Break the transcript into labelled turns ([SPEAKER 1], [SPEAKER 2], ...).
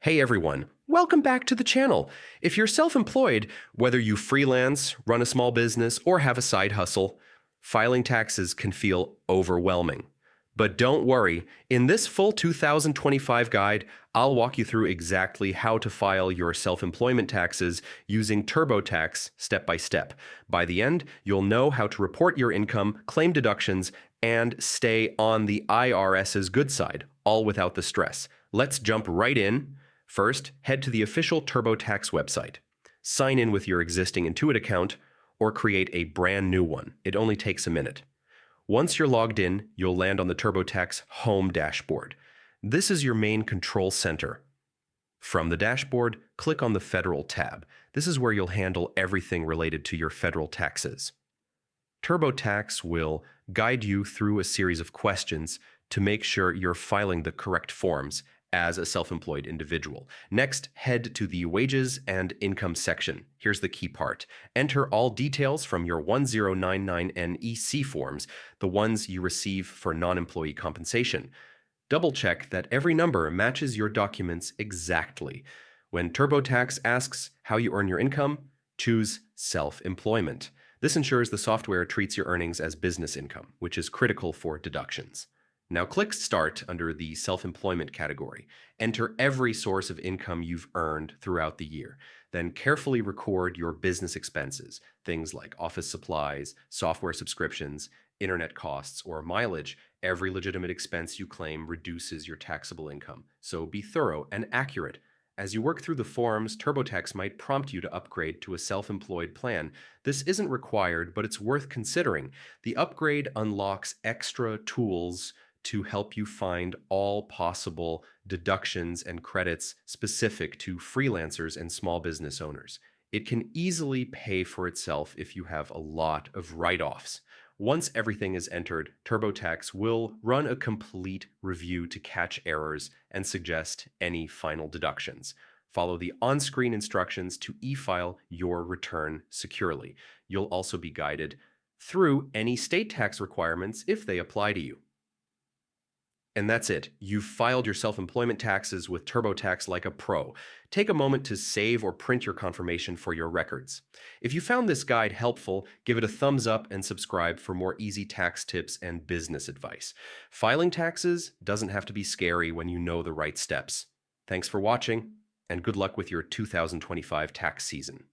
[SPEAKER 1] Hey everyone, welcome back to the channel. If you're self-employed, whether you freelance, run a small business, or have a side hustle, filing taxes can feel overwhelming. But don't worry, in this full 2025 guide, I'll walk you through exactly how to file your self-employment taxes using Turbotax step by step. By the end, you'll know how to report your income, claim deductions, and stay on the IRS's good side, all without the stress. Let's jump right in. First, head to the official Turbotax website. Sign in with your existing Intuit account or create a brand new one. It only takes a minute. Once you're logged in, you'll land on the Turbotax home dashboard. This is your main control center. From the dashboard, click on the Federal tab. This is where you'll handle everything related to your federal taxes. Turbotax will guide you through a series of questions to make sure you're filing the correct forms as a self-employed individual. Next, head to the Wages and Income section. Here's the key part. Enter all details from your 1099 NEC forms, the ones you receive for non-employee compensation. Double-check that every number matches your documents exactly. When Turbotax asks how you earn your income, choose self-employment. This ensures the software treats your earnings as business income, which is critical for deductions. Now click Start under the Self-Employment category. Enter every source of income you've earned throughout the year. Then carefully record your business expenses, things like office supplies, software subscriptions, internet costs, or mileage. Every legitimate expense you claim reduces your taxable income, so be thorough and accurate. As you work through the forms, Turbotax might prompt you to upgrade to a self-employed plan. This isn't required, but it's worth considering. The upgrade unlocks extra tools to help you find all possible deductions and credits specific to freelancers and small business owners. It can easily pay for itself if you have a lot of write-offs. Once everything is entered, Turbotax will run a complete review to catch errors and suggest any final deductions. Follow the on-screen instructions to e-file your return securely. You'll also be guided through any state tax requirements if they apply to you. And that's it. You've filed your self-employment taxes with Turbotax like a pro. Take a moment to save or print your confirmation for your records. If you found this guide helpful, give it a thumbs up and subscribe for more easy tax tips and business advice. Filing taxes doesn't have to be scary when you know the right steps. Thanks for watching, and good luck with your 2025 tax season.